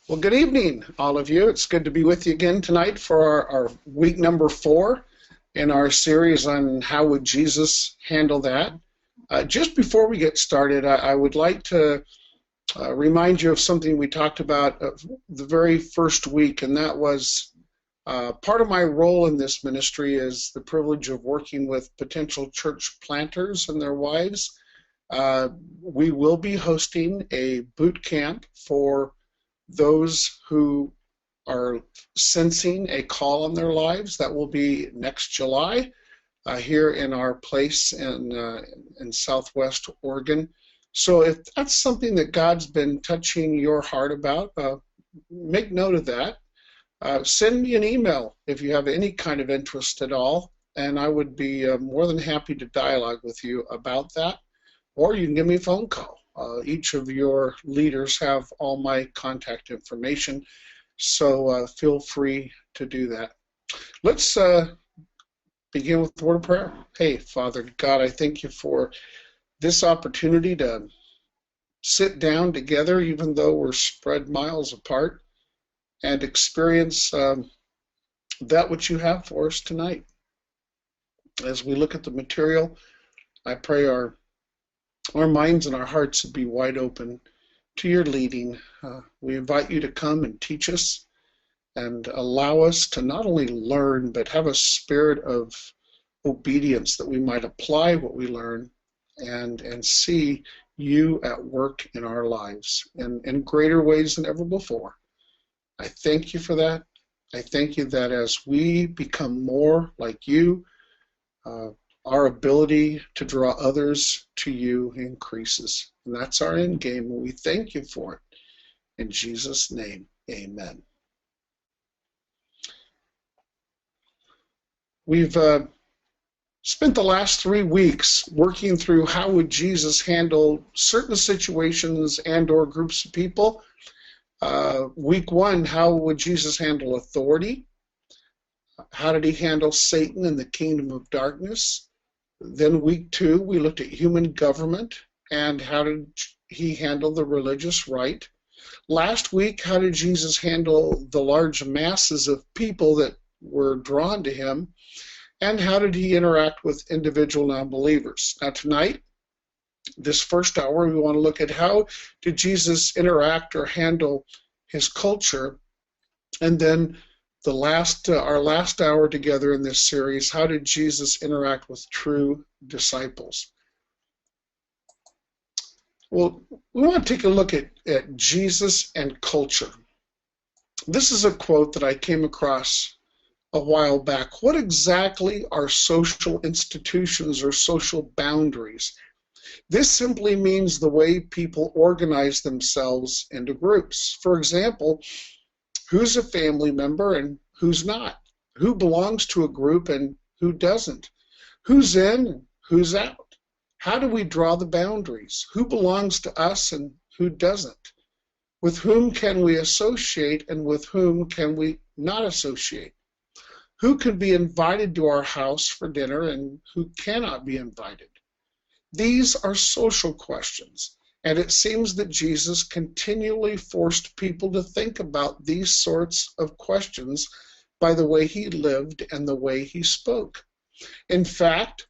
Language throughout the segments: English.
Well, good evening, all of you. It's good to be with you again tonight for our week number 4 in our series on how would Jesus handle that. Just before we get started, I would like to remind you of something we talked about the very first week, and that was part of my role in this ministry is the privilege of working with potential church planters and their wives. We will be hosting a boot camp for those who are sensing a call on their lives. That will be next July here in our place in Southwest Oregon. So if that's something that God's been touching your heart about, make note of that. Send me an email if you have any kind of interest at all, and I would be more than happy to dialogue with you about that, or you can give me a phone call. Each of your leaders have all my contact information, so feel free to do that. Let's begin with the word of prayer. Hey, Father God, I thank you for this opportunity to sit down together, even though we're spread miles apart, and experience that which you have for us tonight. As we look at the material, I pray our minds and our hearts would be wide open to your leading. We invite you to come and teach us and allow us to not only learn, but have a spirit of obedience that we might apply what we learn and see you at work in our lives in greater ways than ever before. I thank you for that. I thank you that as we become more like you, our ability to draw others to you increases. And that's our end game, and we thank you for it. In Jesus' name, amen. We've spent the last 3 weeks working through how would Jesus handle certain situations and or groups of people. Week 1, how would Jesus handle authority? How did he handle Satan and the kingdom of darkness? Then week 2, we looked at human government and how did he handle the religious right. Last week, how did Jesus handle the large masses of people that were drawn to him? And how did he interact with individual non-believers? Now tonight, this first hour, we want to look at how did Jesus interact or handle his culture. And then our last hour together in this series, how did Jesus interact with true disciples? Well, we want to take a look at Jesus and culture. This is a quote that I came across a while back. What exactly are social institutions or social boundaries? This simply means the way people organize themselves into groups. For example, who's a family member and who's not? Who belongs to a group and who doesn't? Who's in and who's out? How do we draw the boundaries? Who belongs to us and who doesn't? With whom can we associate and with whom can we not associate? Who can be invited to our house for dinner and who cannot be invited? These are social questions. And it seems that Jesus continually forced people to think about these sorts of questions by the way he lived and the way he spoke. In fact,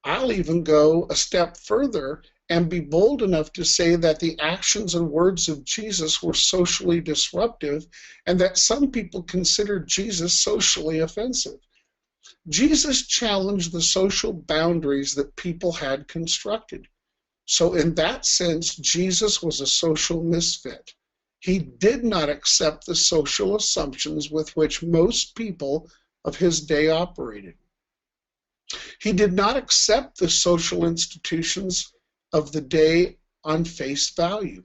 I'll even go a step further and be bold enough to say that the actions and words of Jesus were socially disruptive and that some people considered Jesus socially offensive. Jesus challenged the social boundaries that people had constructed. So in that sense, Jesus was a social misfit. He did not accept the social assumptions with which most people of his day operated. He did not accept the social institutions of the day on face value.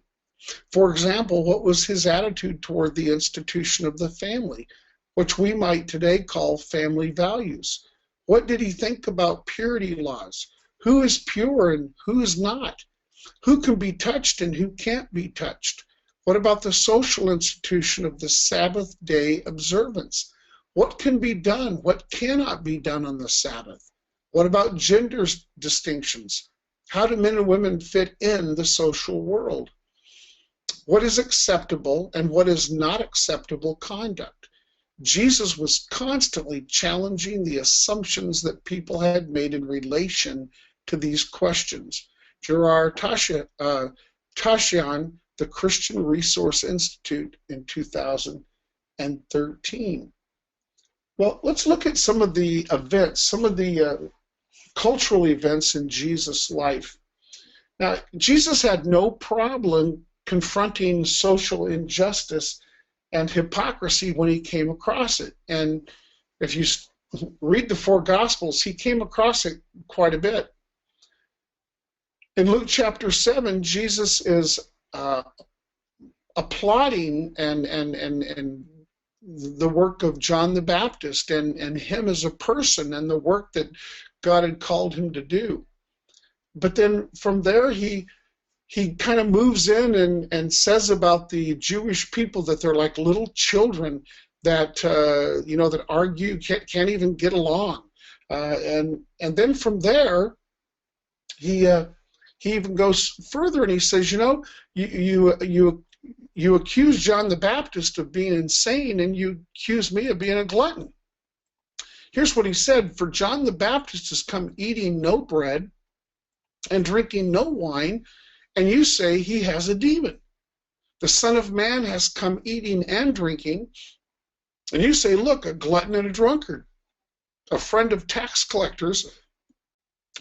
For example, what was his attitude toward the institution of the family, which we might today call family values? What did he think about purity laws? Who is pure and who is not? Who can be touched and who can't be touched? What about the social institution of the Sabbath day observance? What can be done? What cannot be done on the Sabbath? What about gender distinctions? How do men and women fit in the social world? what is acceptable and what is not acceptable conduct. Jesus was constantly challenging the assumptions that people had made in relation to these questions. Gerard Tashian, the Christian Resource Institute, in 2013. Well, let's look at some of the events, some of the cultural events in Jesus' life. Now, Jesus had no problem confronting social injustice and hypocrisy when he came across it. And if you read the four Gospels, he came across it quite a bit. In Luke chapter 7, Jesus is applauding and the work of John the Baptist and him as a person and the work that God had called him to do. But then from there, he kind of moves in and says about the Jewish people that they're like little children that that argue, can't even get along, and then from there he even goes further and he says, you accuse John the Baptist of being insane and you accuse me of being a glutton. Here's what he said: for John the Baptist has come eating no bread and drinking no wine, and you say he has a demon. The Son of Man has come eating and drinking, and you say, look, a glutton and a drunkard, a friend of tax collectors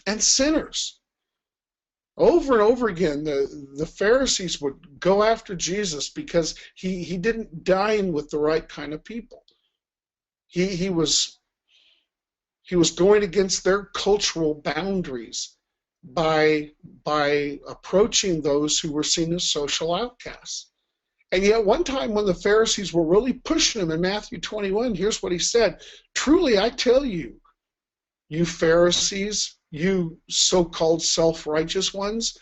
and sinners. Over and over again, the Pharisees would go after Jesus because he didn't dine with the right kind of people. He was going against their cultural boundaries by approaching those who were seen as social outcasts. And yet one time when the Pharisees were really pushing him in Matthew 21, here's what he said: truly I tell you, you Pharisees, you so-called self-righteous ones,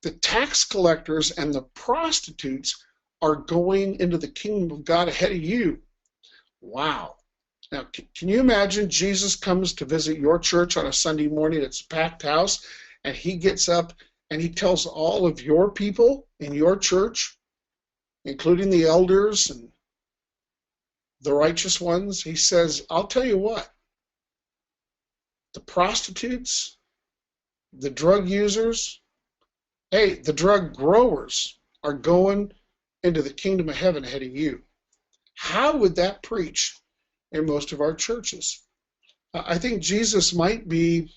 the tax collectors and the prostitutes are going into the kingdom of God ahead of you. Wow. Now, can you imagine Jesus comes to visit your church on a Sunday morning, it's a packed house, and he gets up and he tells all of your people in your church, including the elders and the righteous ones, he says, I'll tell you what, the prostitutes, the drug users, hey, the drug growers are going into the kingdom of heaven ahead of you. How would that preach in most of our churches? I think Jesus might be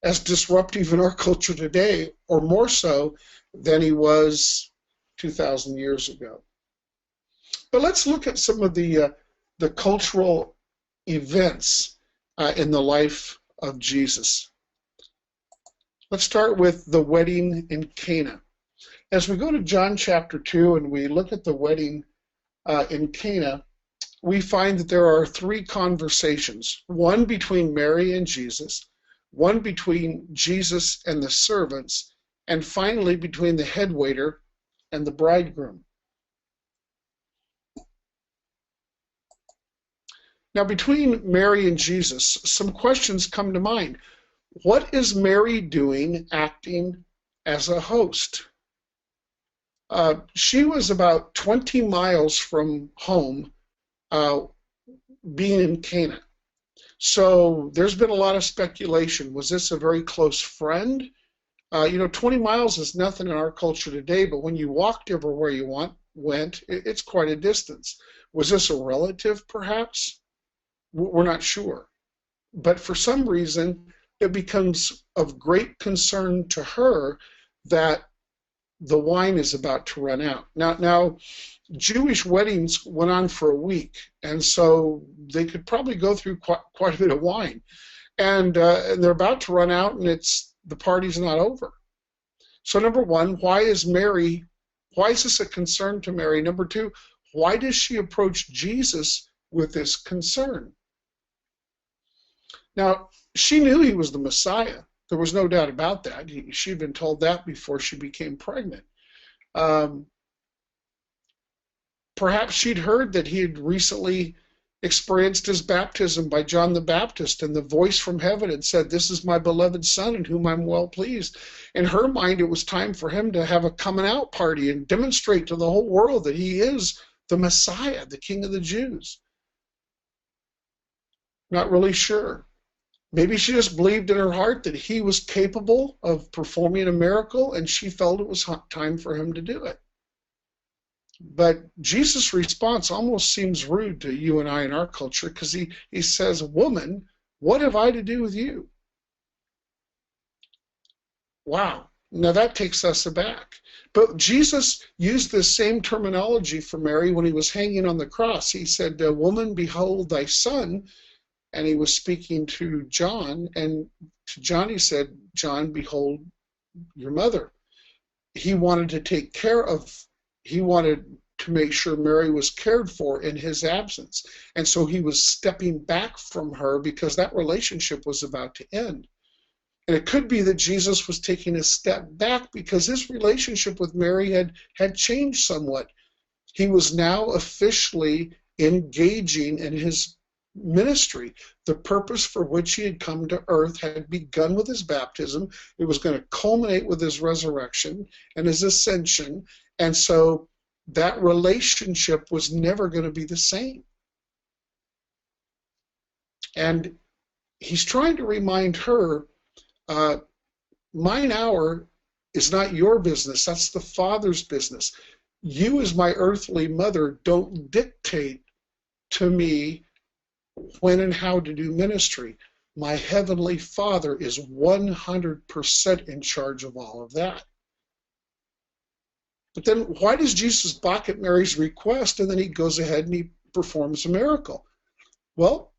as disruptive in our culture today, or more so than he was 2,000 years ago. But let's look at some of the cultural events in the life of Jesus. Let's start with the wedding in Cana. As we go to John chapter 2 and we look at the wedding in Cana, we find that there are three conversations: one between Mary and Jesus, one between Jesus and the servants, and finally between the head waiter and the bridegroom. Now, between Mary and Jesus, some questions come to mind. What is Mary doing acting as a host? She was about 20 miles from home, being in Cana. So there's been a lot of speculation. Was this a very close friend? 20 miles is nothing in our culture today, but when you walked everywhere you went, it's quite a distance. Was this a relative, perhaps? We're not sure. But for some reason, it becomes of great concern to her that the wine is about to run out. Now, Jewish weddings went on for a week, and so they could probably go through quite a bit of wine. And they're about to run out, and the party's not over. So number one, why is this a concern to Mary? Number two, why does she approach Jesus with this concern? Now, she knew he was the Messiah. There was no doubt about that. She'd been told that before she became pregnant. Perhaps she'd heard that he had recently experienced his baptism by John the Baptist, and the voice from heaven had said, "This is my beloved Son in whom I'm well pleased." In her mind, it was time for him to have a coming out party and demonstrate to the whole world that he is the Messiah, the King of the Jews. Not really sure. Maybe she just believed in her heart that he was capable of performing a miracle, and she felt it was time for him to do it. But Jesus' response almost seems rude to you and I in our culture, because he says, "Woman, what have I to do with you?" Wow. Now that takes us aback. But Jesus used this same terminology for Mary when he was hanging on the cross. He said, "Woman, behold thy son." And he was speaking to John, and to John he said, "John, behold your mother." He wanted to make sure Mary was cared for in his absence. And so he was stepping back from her because that relationship was about to end. And it could be that Jesus was taking a step back because his relationship with Mary had changed somewhat. He was now officially engaging in his ministry. The purpose for which he had come to earth had begun with his baptism. It was going to culminate with his resurrection and his ascension. And so that relationship was never going to be the same. And he's trying to remind her, mine hour is not your business. That's the Father's business. You, as my earthly mother, don't dictate to me when and how to do ministry. My heavenly Father is 100% in charge of all of that. But then why does Jesus balk at Mary's request and then he goes ahead and he performs a miracle? Well,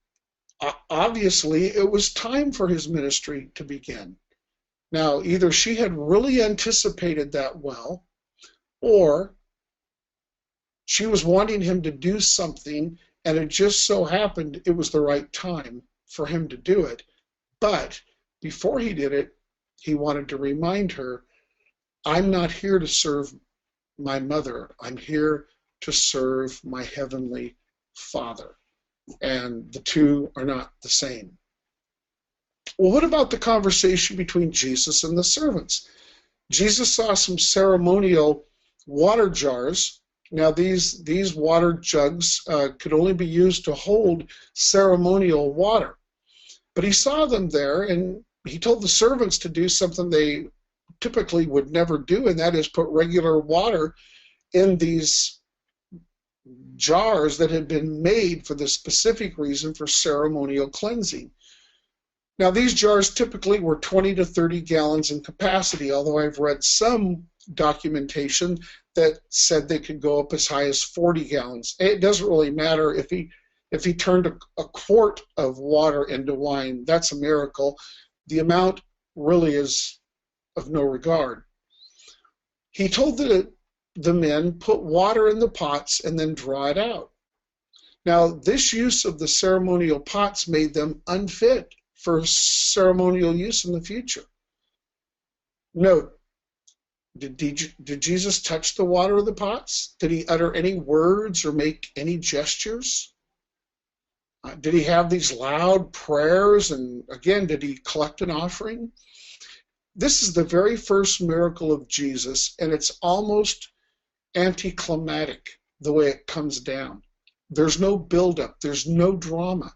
obviously it was time for his ministry to begin. Now, either she had really anticipated that well, or she was wanting him to do something, and it just so happened it was the right time for him to do it. But before he did it, he wanted to remind her, I'm not here to serve my mother. I'm here to serve my heavenly Father. And the two are not the same. Well, what about the conversation between Jesus and the servants? Jesus saw some ceremonial water jars. Now, these water jugs could only be used to hold ceremonial water. But he saw them there, and he told the servants to do something they typically would never do, and that is put regular water in these jars that had been made for the specific reason for ceremonial cleansing. Now, these jars typically were 20 to 30 gallons in capacity, although I've read some documentation that said they could go up as high as 40 gallons. It doesn't really matter if he turned a quart of water into wine. That's a miracle. The amount really is of no regard. He told the men, put water in the pots and then draw it out. Now, this use of the ceremonial pots made them unfit for ceremonial use in the future. Note, did Jesus touch the water of the pots? Did he utter any words or make any gestures? Did he have these loud prayers? And again, did he collect an offering? This is the very first miracle of Jesus, and it's almost anticlimactic the way it comes down. There's no buildup. There's no drama.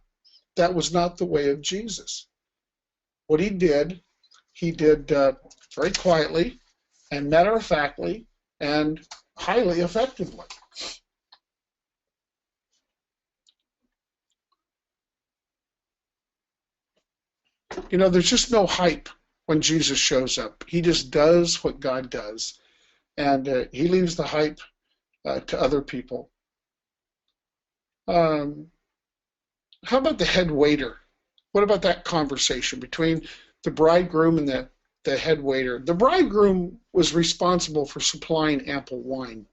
That was not the way of Jesus. What he did very quietly and matter-of-factly and highly effectively. You know, there's just no hype when Jesus shows up. He just does what God does, and he leaves the hype to other people. How about the head waiter? What about that conversation between the bridegroom and the head waiter? The bridegroom was responsible for supplying ample wine.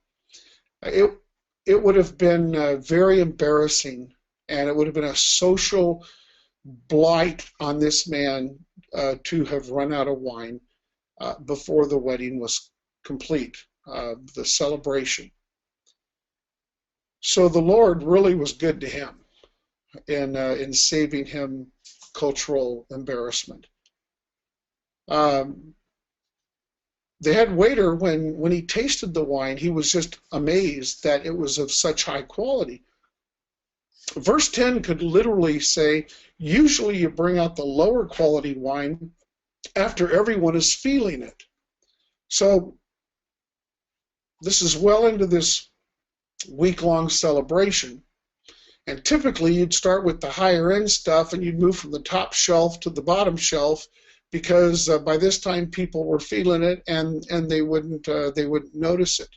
It would have been very embarrassing, and it would have been a social blight on this man to have run out of wine before the wedding was complete, the celebration. So the Lord really was good to him. in saving him cultural embarrassment. The head waiter, when he tasted the wine, he was just amazed that it was of such high quality. Verse 10 could literally say, usually you bring out the lower quality wine after everyone is feeling it. So this is well into this week-long celebration. And typically you'd start with the higher end stuff and you'd move from the top shelf to the bottom shelf, because by this time people were feeling it and they wouldn't notice it.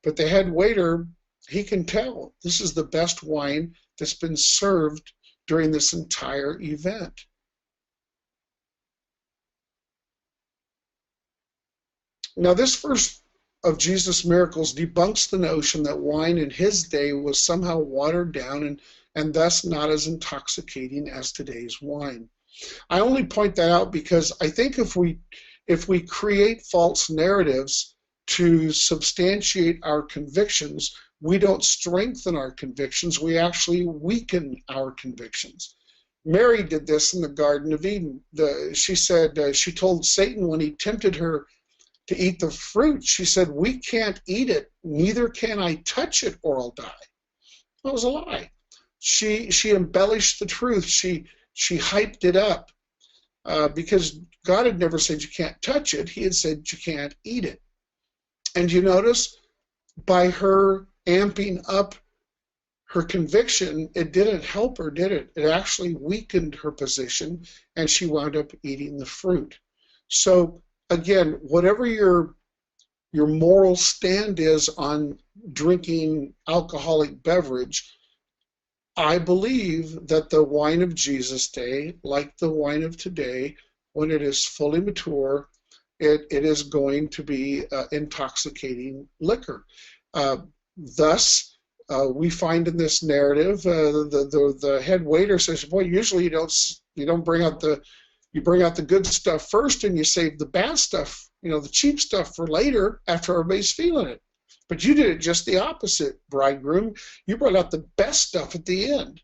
But the head waiter, he can tell this is the best wine that's been served during this entire event. Now, this verse of Jesus' miracles debunks the notion that wine in his day was somehow watered down and thus not as intoxicating as today's wine. I only point that out because I think if we create false narratives to substantiate our convictions, we don't strengthen our convictions, we actually weaken our convictions. Mary did this in the Garden of Eden. She told Satan when he tempted her to eat the fruit, she said, "We can't eat it, neither can I touch it or I'll die." That was a lie. She embellished the truth. She hyped it up because God had never said you can't touch it. He had said you can't eat it. And you notice by her amping up her conviction, it didn't help her, did it? It actually weakened her position, and she wound up eating the fruit. So again, whatever your moral stand is on drinking alcoholic beverage, I believe that the wine of Jesus' day, like the wine of today, when it is fully mature, it is going to be intoxicating liquor. Thus, we find in this narrative, the head waiter says, "Boy, usually you don't bring out you bring out the good stuff first, and you save the bad stuff, the cheap stuff for later after everybody's feeling it. But you did it just the opposite, bridegroom. You brought out the best stuff at the end."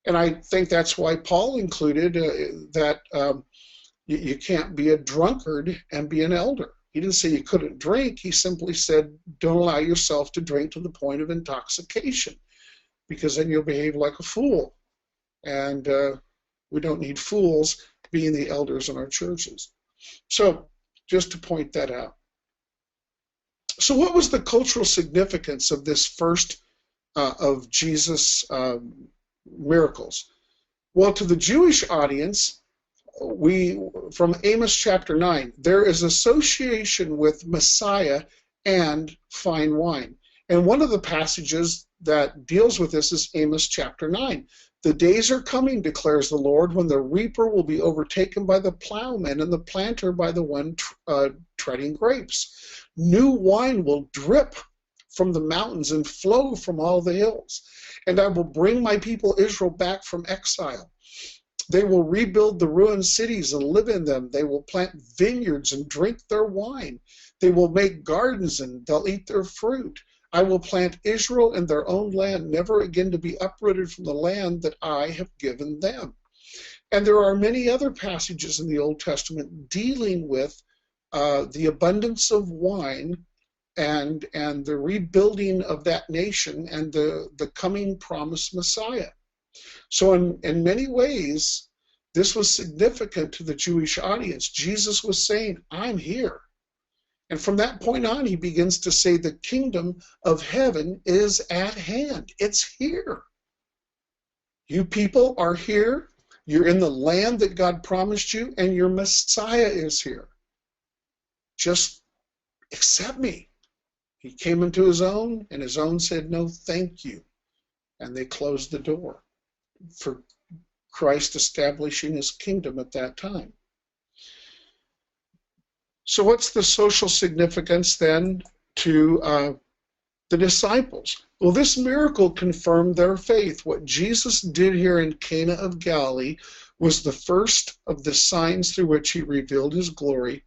And I think that's why Paul included that you can't be a drunkard and be an elder. He didn't say you couldn't drink. He simply said, don't allow yourself to drink to the point of intoxication, because then you'll behave like a fool. And we don't need fools being the elders in our churches. So just to point that out. So what was the cultural significance of this first of Jesus' miracles? Well, to the Jewish audience, from Amos chapter 9, there is association with Messiah and fine wine. And one of the passages that deals with this is Amos chapter 9. "The days are coming, declares the Lord, when the reaper will be overtaken by the plowman and the planter by the one treading grapes. New wine will drip from the mountains and flow from all the hills. And I will bring my people Israel back from exile. They will rebuild the ruined cities and live in them. They will plant vineyards and drink their wine. They will make gardens and they'll eat their fruit. I will plant Israel in their own land, never again to be uprooted from the land that I have given them." And there are many other passages in the Old Testament dealing with the abundance of wine and the rebuilding of that nation and the coming promised Messiah. So in many ways, this was significant to the Jewish audience. Jesus was saying, I'm here. And from that point on, he begins to say the kingdom of heaven is at hand. It's here. You people are here. You're in the land that God promised you, and your Messiah is here. Just accept me. He came into his own, and his own said, no, thank you. And they closed the door for Christ establishing his kingdom at that time. So what's the social significance then to the disciples? Well, this miracle confirmed their faith. What Jesus did here in Cana of Galilee was the first of the signs through which he revealed his glory,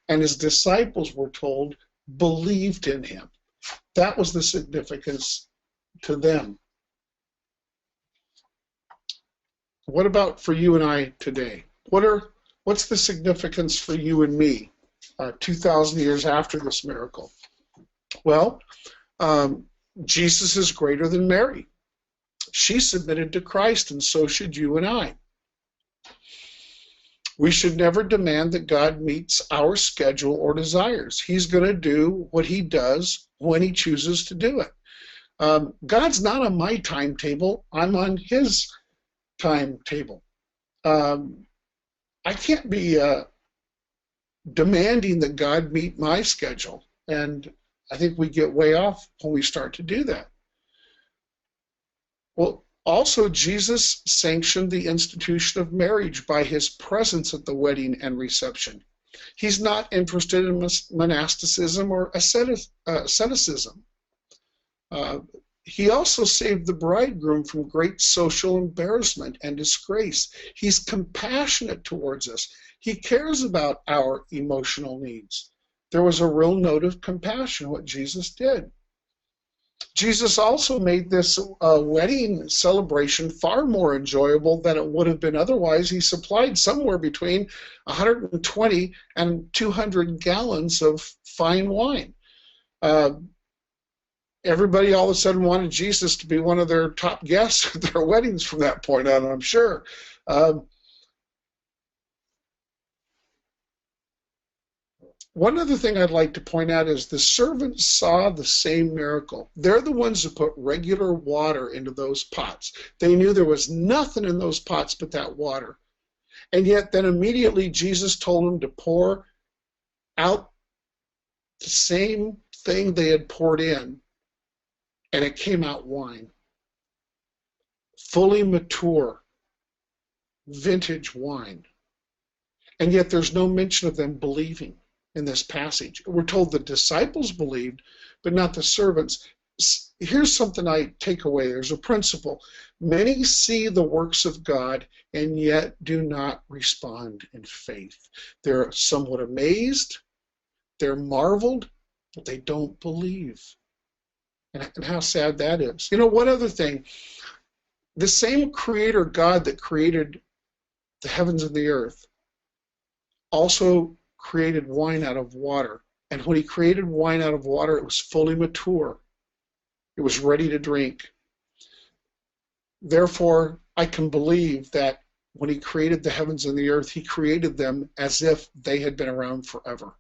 and his disciples, were told, believed in him. That was the significance to them. What about for you and I today? What's the significance for you and me 2,000 years after this miracle? Well, Jesus is greater than Mary. She submitted to Christ, and so should you and I. We should never demand that God meets our schedule or desires. He's going to do what he does when he chooses to do it. God's not on my timetable. I'm on his timetable. I can't be demanding that God meet my schedule, and I think we get way off when we start to do that. Well, also, Jesus sanctioned the institution of marriage by his presence at the wedding and reception. He's not interested in monasticism or asceticism. He also saved the bridegroom from great social embarrassment and disgrace. He's compassionate towards us. He cares about our emotional needs. There was a real note of compassion in what Jesus did. Jesus also made this wedding celebration far more enjoyable than it would have been otherwise. He supplied somewhere between 120 and 200 gallons of fine wine. Everybody all of a sudden wanted Jesus to be one of their top guests at their weddings from that point on, I'm sure. One other thing I'd like to point out is the servants saw the same miracle. They're the ones who put regular water into those pots. They knew there was nothing in those pots but that water. And yet then immediately Jesus told them to pour out the same thing they had poured in, and it came out wine. Fully mature, vintage wine. And yet there's no mention of them believing in this passage. We're told the disciples believed, but not the servants. Here's something I take away. There's a principle. Many see the works of God and yet do not respond in faith. They're somewhat amazed, they're marveled, but they don't believe. And how sad that is. You know, one other thing. The same creator God that created the heavens and the earth also created wine out of water. And when he created wine out of water, it was fully mature. It was ready to drink. Therefore, I can believe that when he created the heavens and the earth, he created them as if they had been around forever.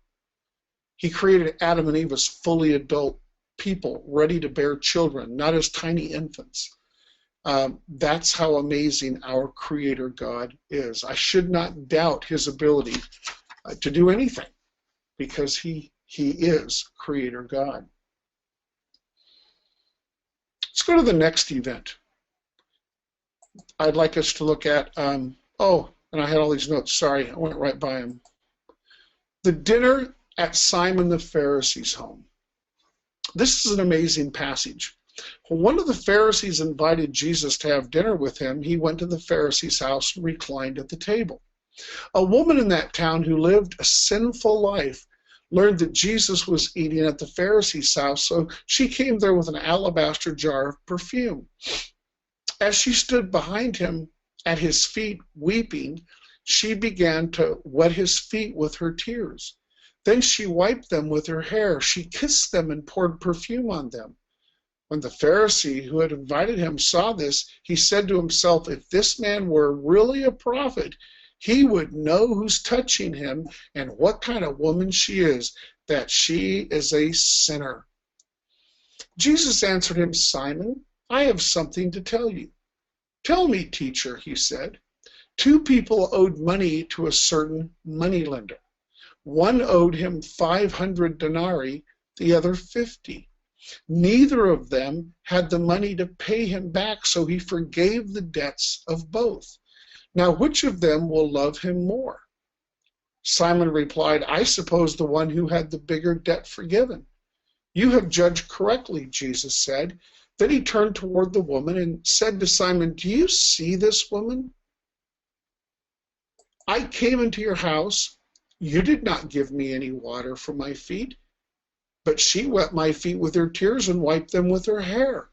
He created Adam and Eve as fully adult people, ready to bear children, not as tiny infants. That's how amazing our Creator God is. I should not doubt his ability to do anything, because he is Creator God. Let's go to the next event. I'd like us to look at, and I had all these notes, sorry, I went right by them. The dinner at Simon the Pharisee's home. This is an amazing passage. When one of the Pharisees invited Jesus to have dinner with him, he went to the Pharisee's house and reclined at the table. A woman in that town who lived a sinful life learned that Jesus was eating at the Pharisee's house, so she came there with an alabaster jar of perfume. As she stood behind him at his feet weeping, she began to wet his feet with her tears. Then she wiped them with her hair. She kissed them and poured perfume on them. When the Pharisee who had invited him saw this, he said to himself, if this man were really a prophet, he would know who's touching him and what kind of woman she is, that she is a sinner. Jesus answered him, Simon, I have something to tell you. Tell me, teacher, he said. 2 people owed money to a certain moneylender. One owed him 500 denarii, the other 50. Neither of them had the money to pay him back, so he forgave the debts of both. Now, which of them will love him more? Simon replied, I suppose the one who had the bigger debt forgiven. You have judged correctly, Jesus said. Then he turned toward the woman and said to Simon, do you see this woman? I came into your house. You did not give me any water for my feet, but she wet my feet with her tears and wiped them with her hair.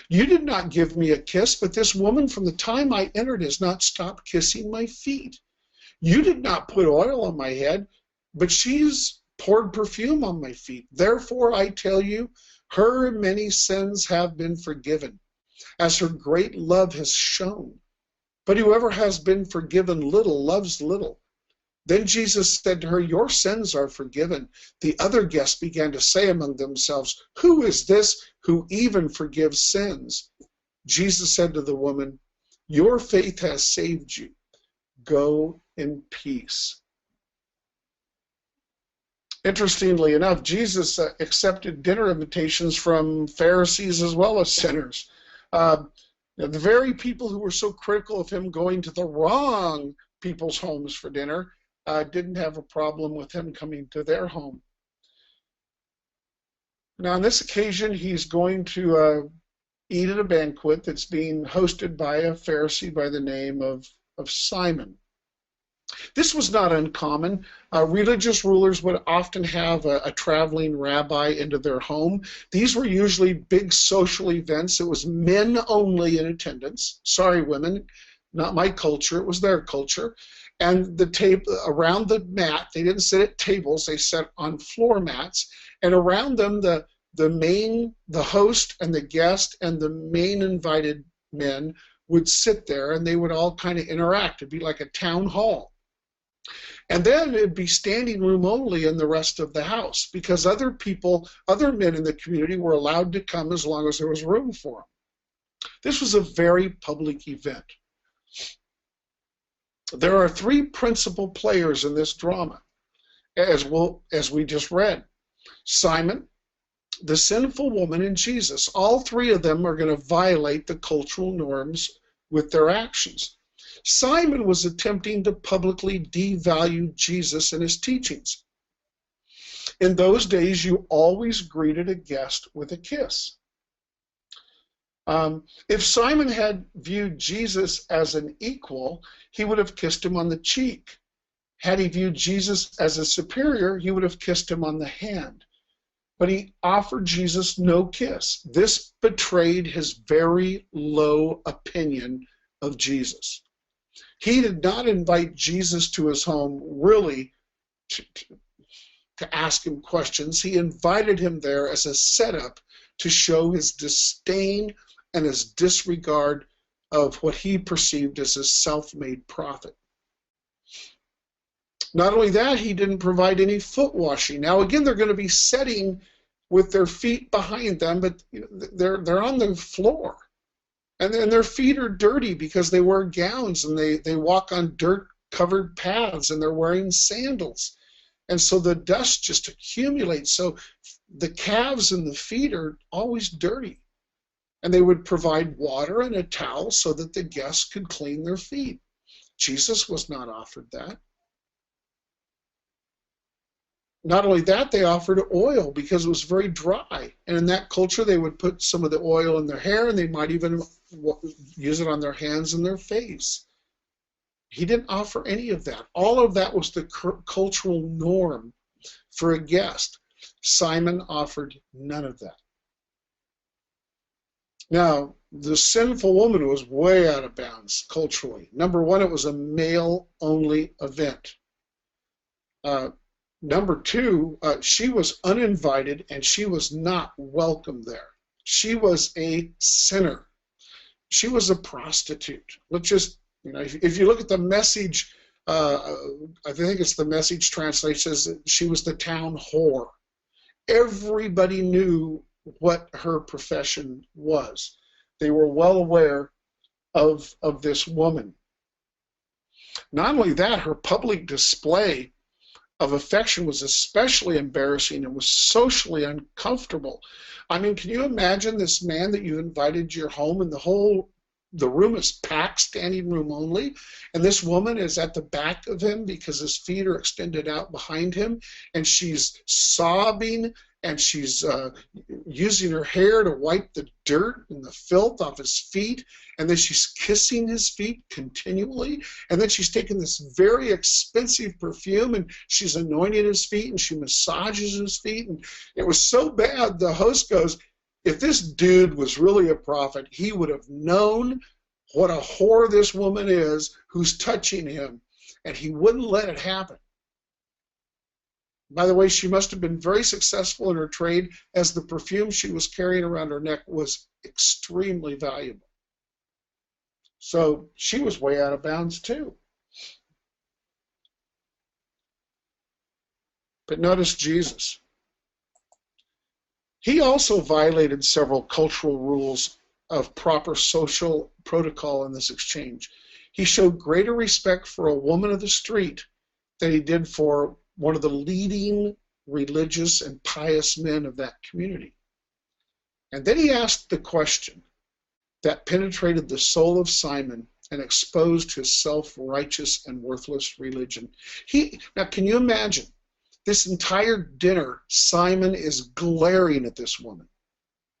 You did not give me a kiss, but this woman from the time I entered has not stopped kissing my feet. You did not put oil on my head, but she's poured perfume on my feet. Therefore, I tell you, her many sins have been forgiven, as her great love has shown. But whoever has been forgiven little loves little. Then Jesus said to her, your sins are forgiven. The other guests began to say among themselves, who is this who even forgives sins? Jesus said to the woman, your faith has saved you. Go in peace. Interestingly enough, Jesus accepted dinner invitations from Pharisees as well as sinners. The very people who were so critical of him going to the wrong people's homes for dinner didn't have a problem with him coming to their home. Now, on this occasion, he's going to eat at a banquet that's being hosted by a Pharisee by the name of Simon. This was not uncommon. Religious rulers would often have a traveling rabbi into their home. These were usually big social events. It was men only in attendance. Sorry, women, not my culture. It was their culture. And the table around the mat, they didn't sit at tables. They sat on floor mats. And around them, the host and the guest and the main invited men would sit there, and they would all kind of interact. It'd be like a town hall. And then it'd be standing room only in the rest of the house, because other men in the community were allowed to come as long as there was room for them. This was a very public event. There are three principal players in this drama, as we just read. Simon, the sinful woman, and Jesus. All three of them are going to violate the cultural norms with their actions. Simon was attempting to publicly devalue Jesus and his teachings. In those days, you always greeted a guest with a kiss. If Simon had viewed Jesus as an equal, he would have kissed him on the cheek. Had he viewed Jesus as a superior, he would have kissed him on the hand. But he offered Jesus no kiss. This betrayed his very low opinion of Jesus. He did not invite Jesus to his home really to ask him questions. He invited him there as a setup to show his disdain and his disregard of what he perceived as a self-made prophet. Not only that, he didn't provide any foot washing. Now, again, they're going to be sitting with their feet behind them, but they're on the floor. And their feet are dirty because they wear gowns and they walk on dirt-covered paths, and they're wearing sandals. And so the dust just accumulates. So the calves and the feet are always dirty. And they would provide water and a towel so that the guests could clean their feet. Jesus was not offered that. Not only that, they offered oil because it was very dry. And in that culture, they would put some of the oil in their hair, and they might even use it on their hands and their face. He didn't offer any of that. All of that was the cultural norm for a guest. Simon offered none of that. Now, the sinful woman was way out of bounds culturally. Number one, it was a male-only event. Number two, she was uninvited and she was not welcome there. She was a sinner. She was a prostitute. Let's just, if you look at the Message, I think it's the Message translation, says that she was the town whore. Everybody knew what her profession was. They were well aware of this woman. Not only that, her public display of affection was especially embarrassing and was socially uncomfortable. I mean, can you imagine this man that you invited to your home, and the room is packed, standing room only, and this woman is at the back of him because his feet are extended out behind him, and she's sobbing, and she's using her hair to wipe the dirt and the filth off his feet, and then she's kissing his feet continually, and then she's taking this very expensive perfume and she's anointing his feet, and she massages his feet, and it was so bad, the host goes, If this dude was really a prophet, he would have known what a whore this woman is who's touching him, and he wouldn't let it happen. By the way, she must have been very successful in her trade, as the perfume she was carrying around her neck was extremely valuable. So she was way out of bounds too. But notice Jesus. He also violated several cultural rules of proper social protocol in this exchange. He showed greater respect for a woman of the street than he did for one of the leading religious and pious men of that community. And then he asked the question that penetrated the soul of Simon and exposed his self-righteous and worthless religion. Now, can you imagine? This entire dinner, Simon is glaring at this woman.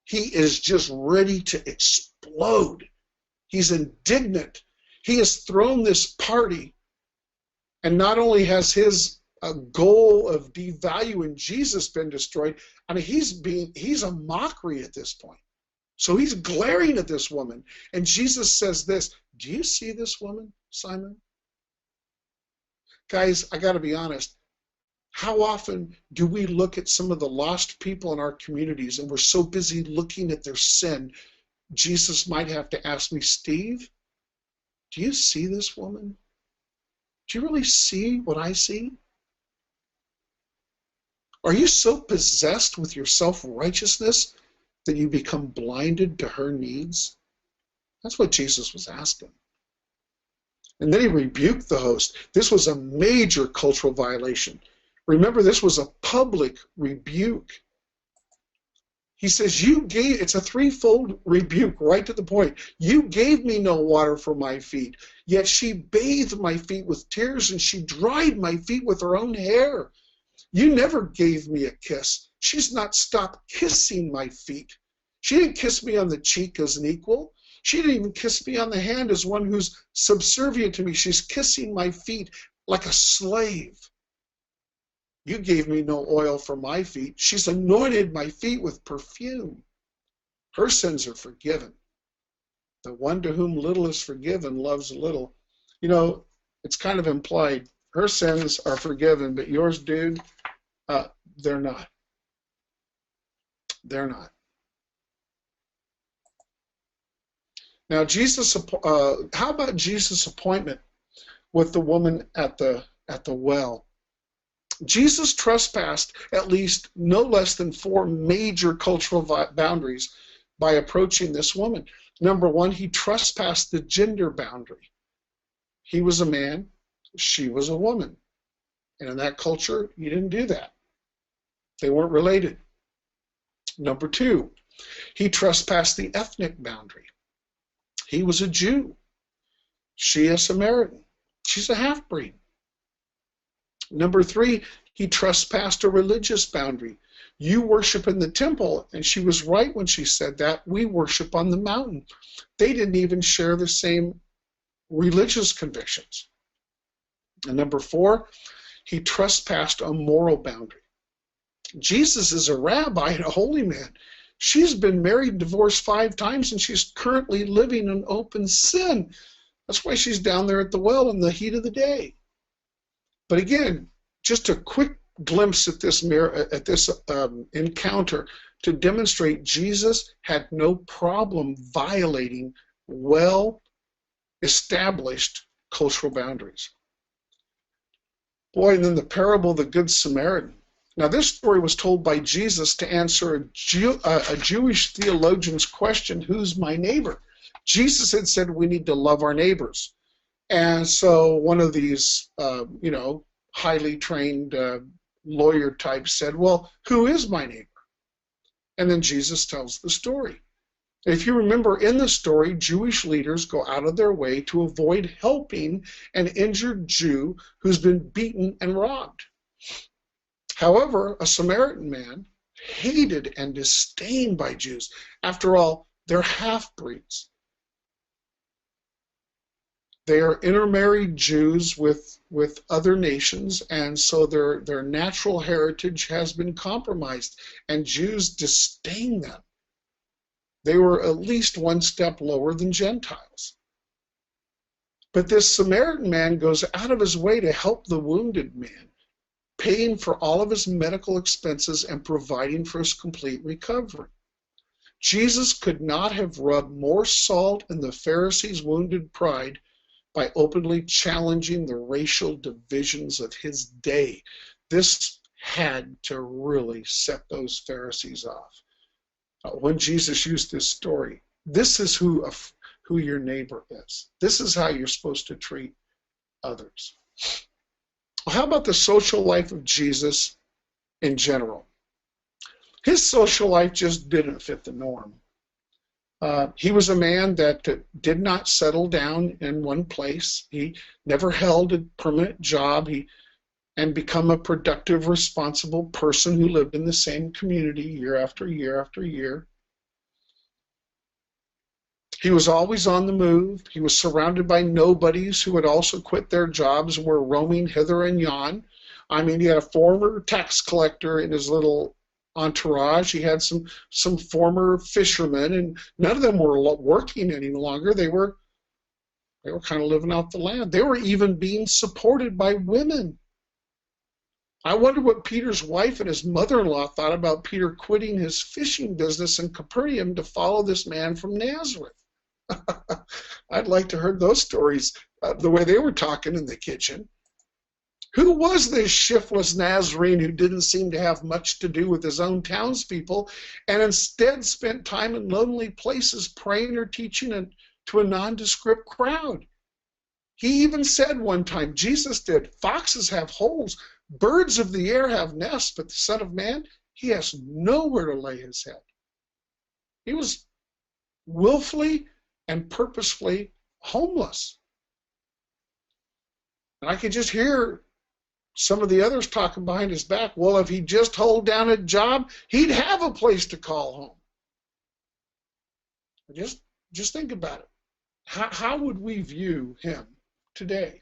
He is just ready to explode. He's indignant. He has thrown this party, and not only has his goal of devaluing Jesus been destroyed, I mean, he's a mockery at this point. So he's glaring at this woman, and Jesus says this, "Do you see this woman, Simon?" Guys, I got to be honest. How often do we look at some of the lost people in our communities and we're so busy looking at their sin, Jesus might have to ask me, "Steve, do you see this woman? Do you really see what I see? Are you so possessed with your self-righteousness that you become blinded to her needs?" That's what Jesus was asking. And then he rebuked the host. This was a major cultural violation. Remember, this was a public rebuke. He says, it's a threefold rebuke, right to the point. "You gave me no water for my feet, yet she bathed my feet with tears, and she dried my feet with her own hair. You never gave me a kiss. She's not stopped kissing my feet. She didn't kiss me on the cheek as an equal. She didn't even kiss me on the hand as one who's subservient to me. She's kissing my feet like a slave. You gave me no oil for my feet. She's anointed my feet with perfume. Her sins are forgiven. The one to whom little is forgiven loves little." You know, it's kind of implied. Her sins are forgiven, but yours, dude, they're not. They're not. Now, how about Jesus' appointment with the woman at the well? Jesus trespassed at least no less than 4 major cultural boundaries by approaching this woman. Number one, he trespassed the gender boundary. He was a man, she was a woman. And in that culture, you didn't do that. They weren't related. Number two, he trespassed the ethnic boundary. He was a Jew. She a Samaritan. She's a half-breed. Number three, he trespassed a religious boundary. You worship in the temple, and she was right when she said that. We worship on the mountain. They didn't even share the same religious convictions. And number four, he trespassed a moral boundary. Jesus is a rabbi and a holy man. She's been married and divorced 5 times, and she's currently living in open sin. That's why she's down there at the well in the heat of the day. But again, just a quick glimpse at this encounter to demonstrate Jesus had no problem violating well-established cultural boundaries. Boy, and then the parable of the Good Samaritan. Now, this story was told by Jesus to answer a Jewish theologian's question, who's my neighbor? Jesus had said we need to love our neighbors. And so one of these, highly trained lawyer types said, well, who is my neighbor? And then Jesus tells the story. If you remember in the story, Jewish leaders go out of their way to avoid helping an injured Jew who's been beaten and robbed. However, a Samaritan man, hated and disdained by Jews. After all, they're half-breeds. They are intermarried Jews with other nations, and so their natural heritage has been compromised, and Jews disdain them. They were at least one step lower than Gentiles. But this Samaritan man goes out of his way to help the wounded man, paying for all of his medical expenses and providing for his complete recovery. Jesus could not have rubbed more salt in the Pharisees' wounded pride by openly challenging the racial divisions of his day. This had to really set those Pharisees off. When Jesus used this story, this is who your neighbor is. This is how you're supposed to treat others. How about the social life of Jesus in general? His social life just didn't fit the norm. He was a man that did not settle down in one place. He never held a permanent job and become a productive, responsible person who lived in the same community year after year after year. He was always on the move. He was surrounded by nobodies who had also quit their jobs and were roaming hither and yon. I mean, he had a former tax collector in his little entourage. He had some former fishermen, and none of them were working any longer. They were kind of living off the land. They were even being supported by women. I wonder what Peter's wife and his mother-in-law thought about Peter quitting his fishing business in Capernaum to follow this man from Nazareth. I'd like to hear those stories, the way they were talking in the kitchen. Who was this shiftless Nazarene who didn't seem to have much to do with his own townspeople and instead spent time in lonely places praying or teaching to a nondescript crowd? He even said one time, Jesus did, foxes have holes, birds of the air have nests, but the Son of Man, he has nowhere to lay his head. He was willfully and purposefully homeless. And I could just hear some of the others talking behind his back. Well, if he'd just hold down a job, he'd have a place to call home. Just think about it. How would we view him today?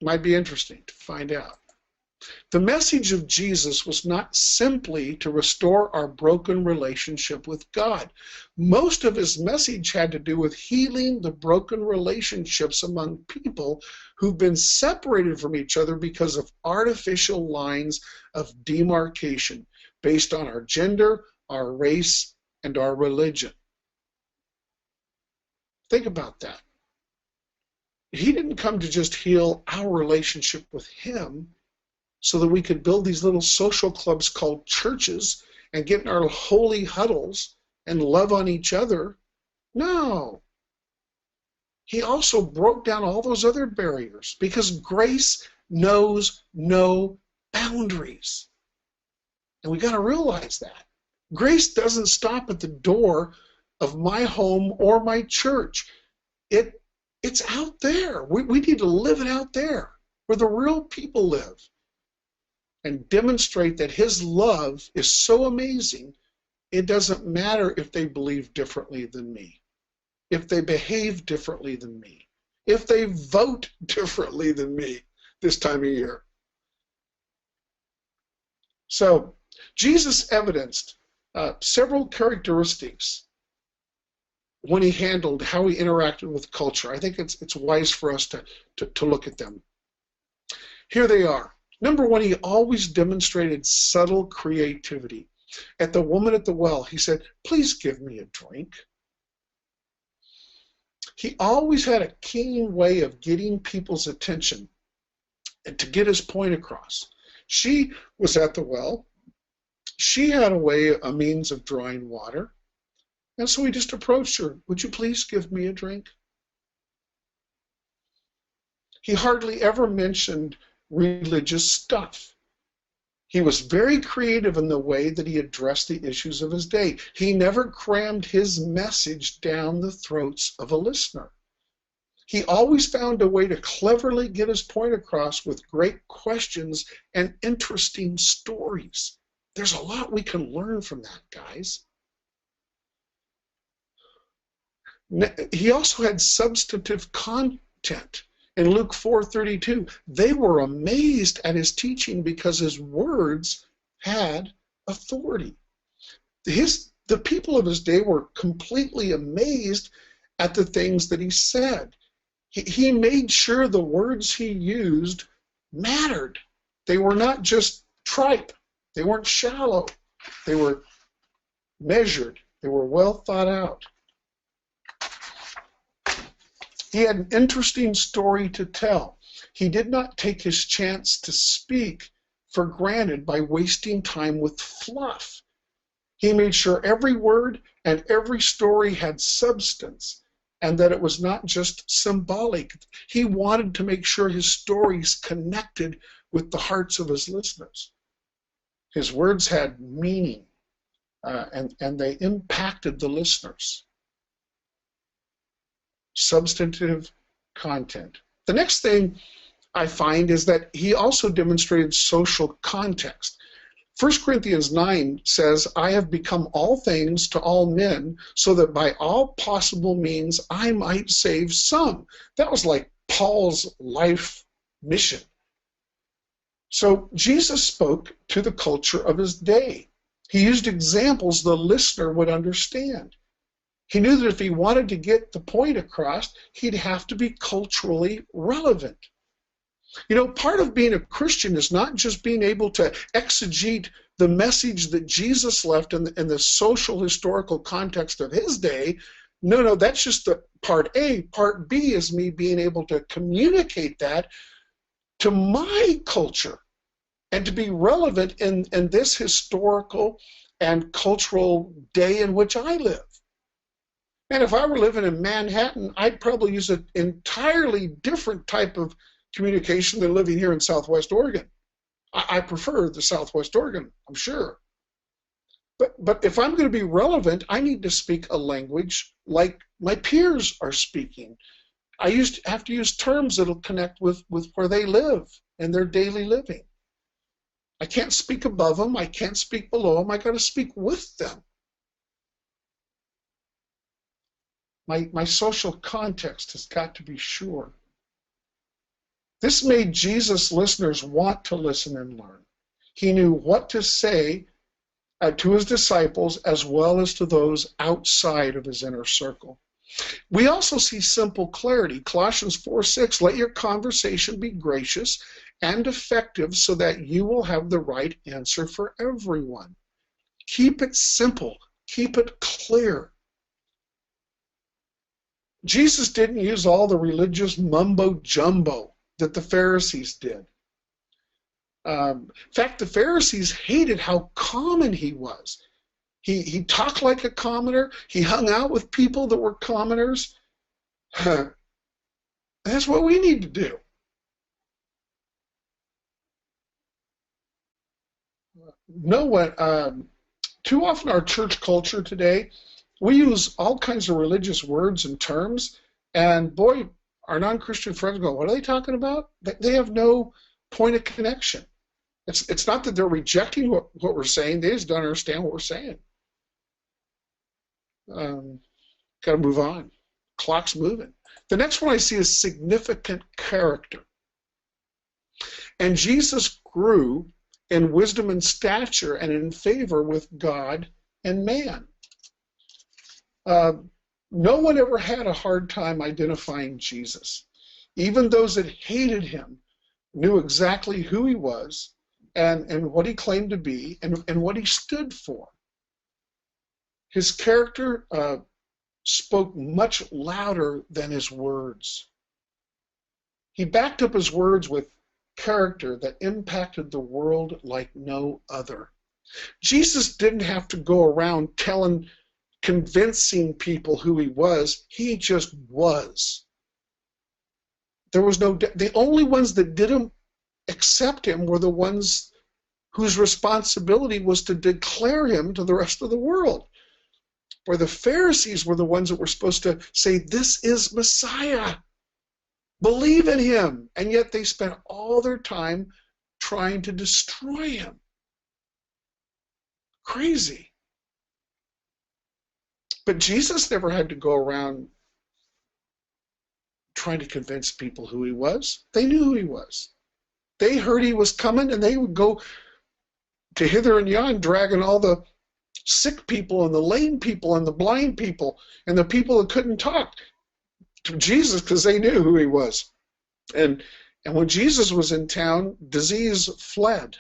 Might be interesting to find out. The message of Jesus was not simply to restore our broken relationship with God. Most of his message had to do with healing the broken relationships among people who've been separated from each other because of artificial lines of demarcation based on our gender, our race, and our religion. Think about that. He didn't come to just heal our relationship with him so that we could build these little social clubs called churches and get in our holy huddles and love on each other. No. He also broke down all those other barriers because grace knows no boundaries. And we got to realize that. Grace doesn't stop at the door of my home or my church. It's out there. We need to live it out there where the real people live and demonstrate that his love is so amazing, it doesn't matter if they believe differently than me, if they behave differently than me, if they vote differently than me this time of year. So Jesus evidenced several characteristics when he handled how he interacted with culture. I think it's wise for us to look at them. Here they are. Number one, he always demonstrated subtle creativity. At the woman at the well, he said, "Please give me a drink." He always had a keen way of getting people's attention and to get his point across. She was at the well. She had a means of drawing water. And so he just approached her. "Would you please give me a drink?" He hardly ever mentioned religious stuff. He was very creative in the way that he addressed the issues of his day. He never crammed his message down the throats of a listener. He always found a way to cleverly get his point across with great questions and interesting stories. There's a lot we can learn from that, guys. He also had substantive content. In Luke 4:32, they were amazed at his teaching because his words had authority. The people of his day were completely amazed at the things that he said. He made sure the words he used mattered. They were not just tripe. They weren't shallow. They were measured. They were well thought out. He had an interesting story to tell. He did not take his chance to speak for granted by wasting time with fluff. He made sure every word and every story had substance and that it was not just symbolic. He wanted to make sure his stories connected with the hearts of his listeners. His words had meaning, and they impacted the listeners. Substantive content. The next thing I find is that he also demonstrated social context. 1 Corinthians 9 says, I have become all things to all men, so that by all possible means I might save some. That was like Paul's life mission. So Jesus spoke to the culture of his day. He used examples the listener would understand. He knew that if he wanted to get the point across, he'd have to be culturally relevant. You know, part of being a Christian is not just being able to exegete the message that Jesus left in the social historical context of his day. No, that's just the part A. Part B is me being able to communicate that to my culture and to be relevant in this historical and cultural day in which I live. And if I were living in Manhattan, I'd probably use an entirely different type of communication than living here in Southwest Oregon. I prefer the Southwest Oregon, I'm sure. But if I'm going to be relevant, I need to speak a language like my peers are speaking. I have to use terms that'll connect with where they live and their daily living. I can't speak above them. I can't speak below them. I got to speak with them. My social context has got to be sure. This made Jesus' listeners want to listen and learn. He knew what to say to his disciples as well as to those outside of his inner circle. We also see simple clarity. Colossians 4:6, let your conversation be gracious and effective so that you will have the right answer for everyone. Keep it simple. Keep it clear. Jesus didn't use all the religious mumbo-jumbo that the Pharisees did. In fact, the Pharisees hated how common he was. He talked like a commoner. He hung out with people that were commoners. That's what we need to do. Too often our church culture today, we use all kinds of religious words and terms, and boy, our non-Christian friends go, what are they talking about? They have no point of connection. It's not that they're rejecting what we're saying, they just don't understand what we're saying. Got to move on. Clock's moving. The next one I see is significant character. And Jesus grew in wisdom and stature and in favor with God and man. No one ever had a hard time identifying Jesus. Even those that hated him knew exactly who he was and what he claimed to be and what he stood for. His character spoke much louder than his words. He backed up his words with character that impacted the world like no other. Jesus didn't have to go around convincing people who he was. He just was. The only ones that didn't accept him were the ones whose responsibility was to declare him to the rest of the world. Where the Pharisees were the ones that were supposed to say, this is Messiah. Believe in him. And yet they spent all their time trying to destroy him. Crazy. But Jesus never had to go around trying to convince people who he was. They knew who he was. They heard he was coming, and they would go to hither and yon, dragging all the sick people and the lame people and the blind people and the people that couldn't talk to Jesus because they knew who he was. And when Jesus was in town, disease fled.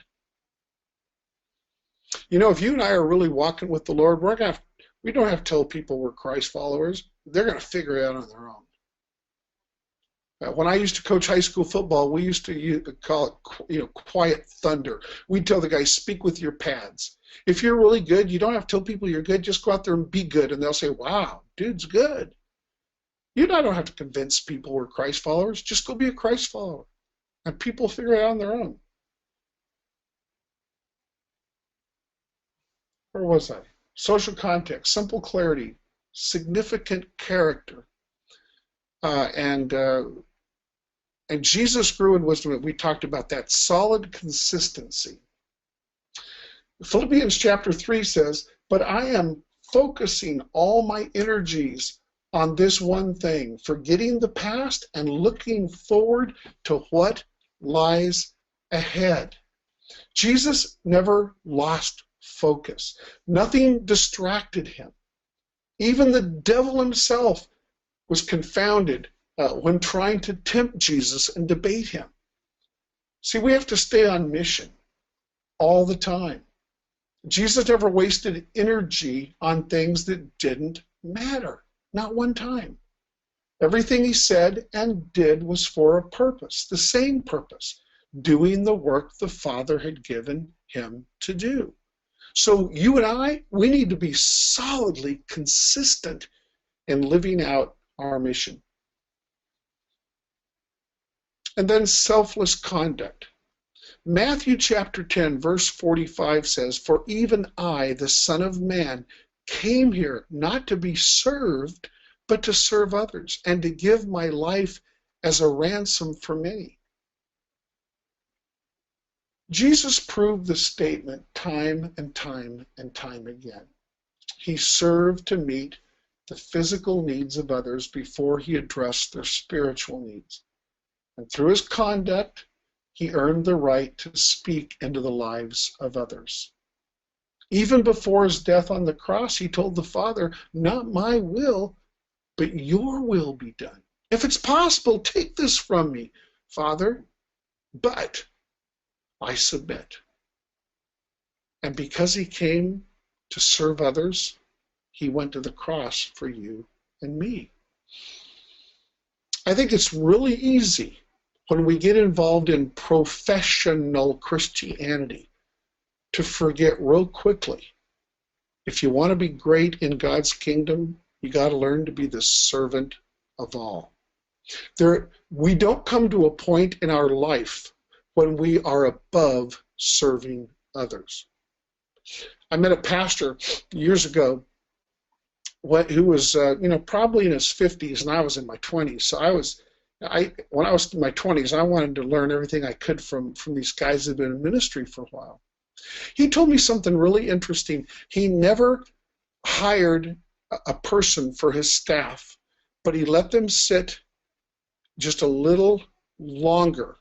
You know, if you and I are really walking with the Lord, we don't have to tell people we're Christ followers. They're going to figure it out on their own. When I used to coach high school football, we used to call it, quiet thunder. We'd tell the guys, speak with your pads. If you're really good, you don't have to tell people you're good. Just go out there and be good, and they'll say, wow, dude's good. You and I don't have to convince people we're Christ followers. Just go be a Christ follower, and people figure it out on their own. Where was I? Social context, simple clarity, significant character, and Jesus grew in wisdom. We talked about that solid consistency. Philippians chapter 3 says, but I am focusing all my energies on this one thing, forgetting the past and looking forward to what lies ahead. Jesus never lost focus. Nothing distracted him. Even the devil himself was confounded when trying to tempt Jesus and debate him. See, we have to stay on mission all the time. Jesus never wasted energy on things that didn't matter, not one time. Everything he said and did was for a purpose, the same purpose, doing the work the Father had given him to do. So you and I, we need to be solidly consistent in living out our mission. And then selfless conduct. Matthew chapter 10, verse 45 says, for even I, the Son of Man, came here not to be served, but to serve others, and to give my life as a ransom for many. Jesus proved the statement time and time and time again. He served to meet the physical needs of others before he addressed their spiritual needs. And through his conduct, he earned the right to speak into the lives of others. Even before his death on the cross, he told the Father, not my will, but your will be done. If it's possible, take this from me, Father, but I submit. And because he came to serve others, he went to the cross for you and me. I think it's really easy when we get involved in professional Christianity to forget real quickly. If you want to be great in God's kingdom, you got to learn to be the servant of all. We don't come to a point in our life when we are above serving others. I met a pastor years ago who was probably in his 50s, and I was in my 20s. So when I was in my 20s, I wanted to learn everything I could from these guys that had been in ministry for a while. He told me something really interesting. He never hired a person for his staff, but he let them sit just a little longer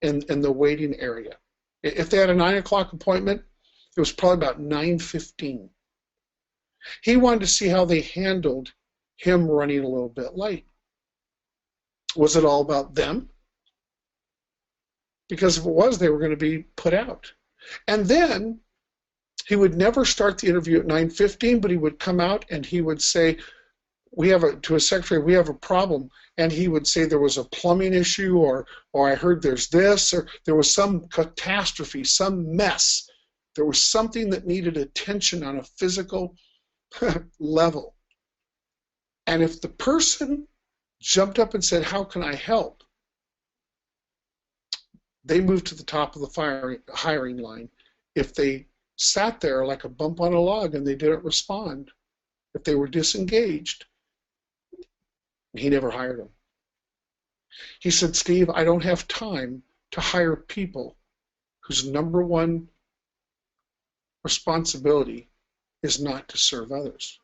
in the waiting area. If they had a 9 o'clock appointment, it was probably about 9:15. He wanted to see how they handled him running a little bit late. Was it all about them? Because if it was, they were going to be put out. And then he would never start the interview at 9:15, but he would come out and he would say, to his secretary, we have a problem. And he would say there was a plumbing issue, or I heard there's this, or there was some catastrophe, some mess. There was something that needed attention on a physical level. And if the person jumped up and said, how can I help? They moved to the top of the hiring line. If they sat there like a bump on a log and they didn't respond, if they were disengaged, he never hired them. He said, Steve, I don't have time to hire people whose number one responsibility is not to serve others.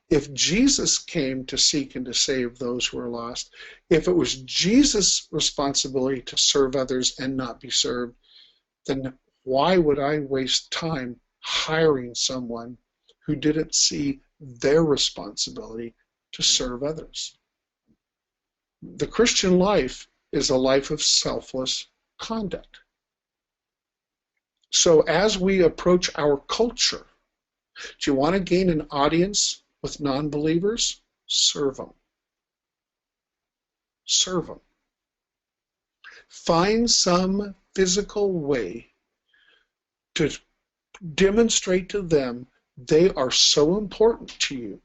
If Jesus came to seek and to save those who are lost, if it was Jesus' responsibility to serve others and not be served, then why would I waste time hiring someone who didn't see their responsibility to serve others. The Christian life is a life of selfless conduct. So as we approach our culture, do you want to gain an audience with non-believers? Serve them. Serve them. Find some physical way to demonstrate to them they are so important to you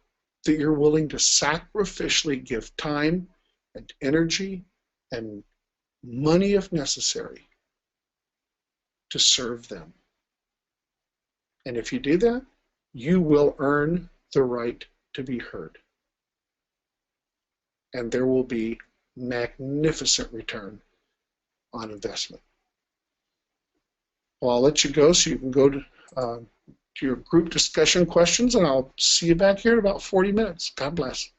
that you're willing to sacrificially give time and energy and money if necessary to serve them. And if you do that, you will earn the right to be heard. And there will be magnificent return on investment. Well, I'll let you go so you can go to your group discussion questions, and I'll see you back here in about 40 minutes. God bless.